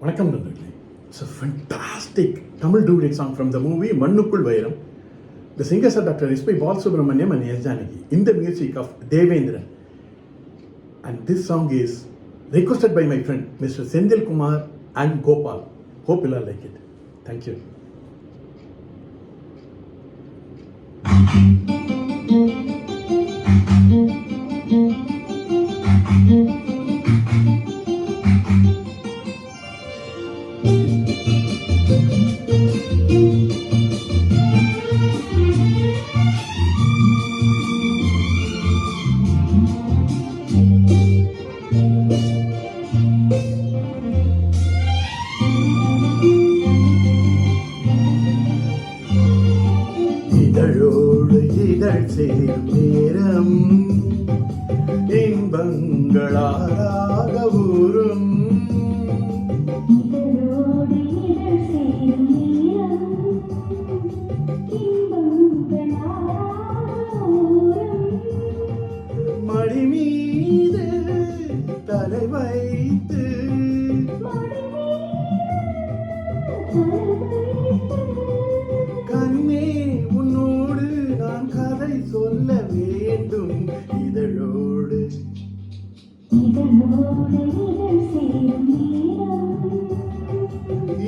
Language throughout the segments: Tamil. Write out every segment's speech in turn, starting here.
வணக்கம் நண்பர்களே. It's a fantastic Tamil duet song from the movie மண்ணுக்குள் வைரம். The singers are Dr. S.P. Balasubramaniam and S. Janaki in the music of Devendran. And this song is requested by my friend Mr. Senthil Kumar and Gopal. Hope you'll all like it. Thank you. இதழோடு இதழ் சேரும் நேரம் இன்பங்களாக ஊரும். மடி மீது தலை வைத்து கண்ணே உன்னோடு நான் கதை சொல்ல வேண்டும். இதழோடு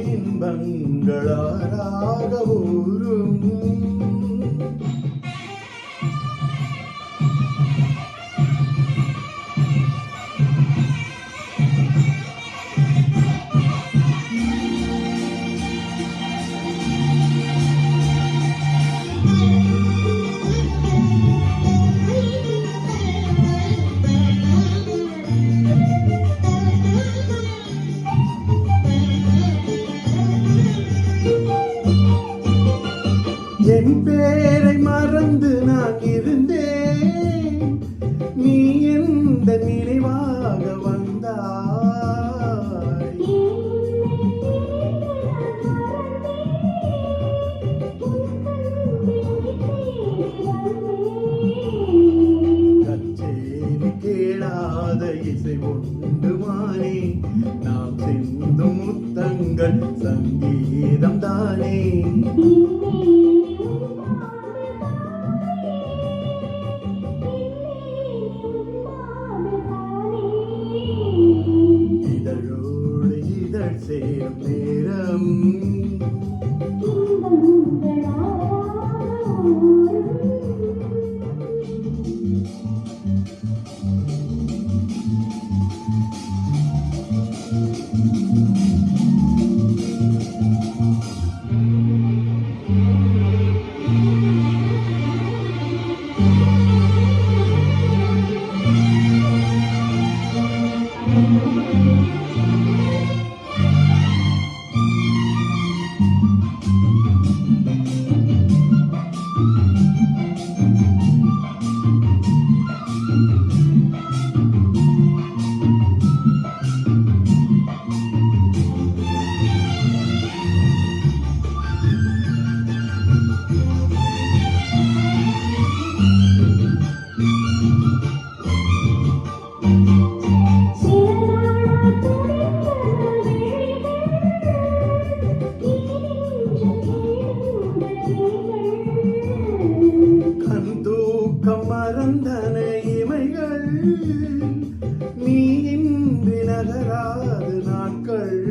இன்பங்களாக ஊரும். என் பேரை மறந்து நான் இருந்தேன், நீ எந்த நினைவாக வந்தாய். கச்சேரி கேளாத இசை ஒன்று மானே, நாம் சிந்தும் முத்தங்கள் சங்கீதம் தானே. இதழோடு இதழ் சேரும் நேரம் மறந்தன இமைகள், நீ இன்றி நகராது நாட்கள்.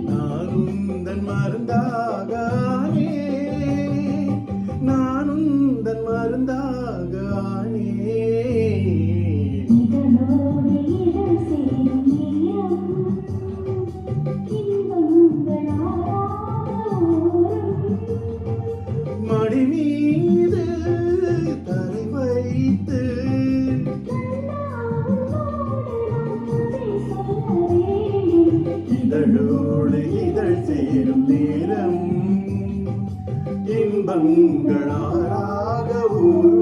நான் உந்தன் மருந்தாக ஆனே, நான் உந்தன் மருந்தாக ஆனே. மடி மீது தலை வைத்து இதழோடு இதழ் சேரும் நேரம் இன்பங்களாக ஊரும்.